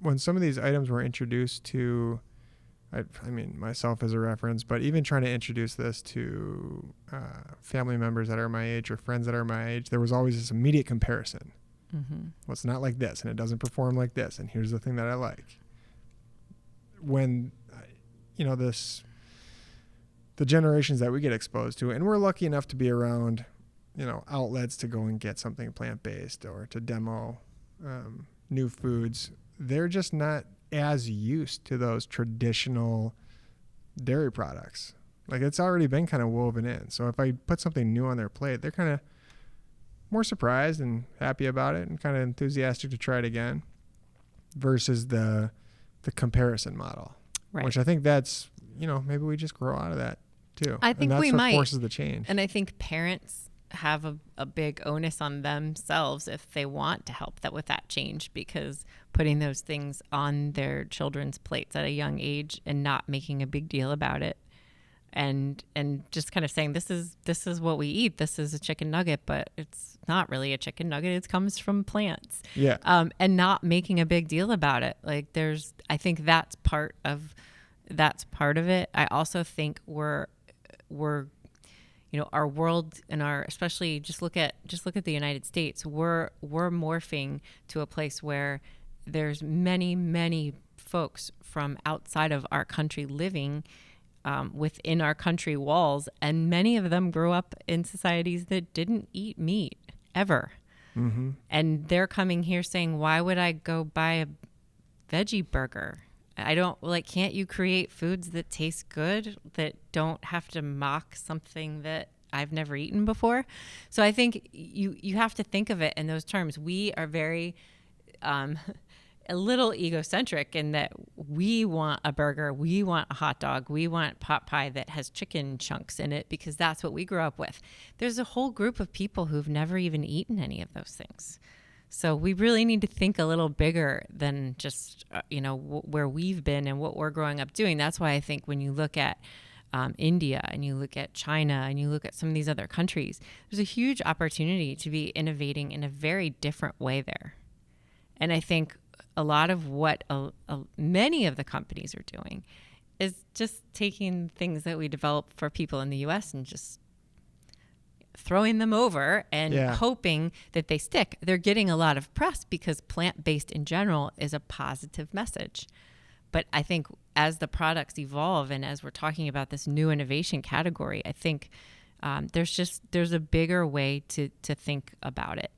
when some of these items were introduced to, I mean, myself as a reference, but even trying to introduce this to family members that are my age or friends that are my age, there was always this immediate comparison. Mm-hmm. Well, it's not like this, and it doesn't perform like this, and here's the thing that I like. When, the generations that we get exposed to, and we're lucky enough to be around, outlets to go and get something plant-based or to demo new foods, they're just not as used to those traditional dairy products. Like, it's already been kind of woven in. So if I put something new on their plate, they're kind of more surprised and happy about it and kind of enthusiastic to try it again versus the comparison model, right. Which I think that's, maybe we just grow out of that too. I think and that's we what might. forces the change. And I think parents have a big onus on themselves if they want to help with that change, because putting those things on their children's plates at a young age and not making a big deal about it and just kind of saying, this is what we eat. This is a chicken nugget, but it's not really a chicken nugget. It comes from plants. Yeah. And not making a big deal about it. Like, I think that's part of it. I also think we're our world and especially just look at the United States. We're morphing to a place where there's many folks from outside of our country living within our country walls, and many of them grew up in societies that didn't eat meat ever. Mm-hmm. And they're coming here saying, why would I go buy a veggie burger? Can't you create foods that taste good, that don't have to mock something that I've never eaten before? So I think you have to think of it in those terms. We are very a little egocentric in that we want a burger, we want a hot dog, we want pot pie that has chicken chunks in it because that's what we grew up with. There's a whole group of people who've never even eaten any of those things. So we really need to think a little bigger than just, where we've been and what we're growing up doing. That's why I think when you look at India and you look at China and you look at some of these other countries, there's a huge opportunity to be innovating in a very different way there. And I think a lot of what many of the companies are doing is just taking things that we develop for people in the U.S. and just throwing them over and hoping that they stick. They're getting a lot of press because plant-based in general is a positive message. But I think as the products evolve and as we're talking about this new innovation category, I think there's a bigger way to think about it.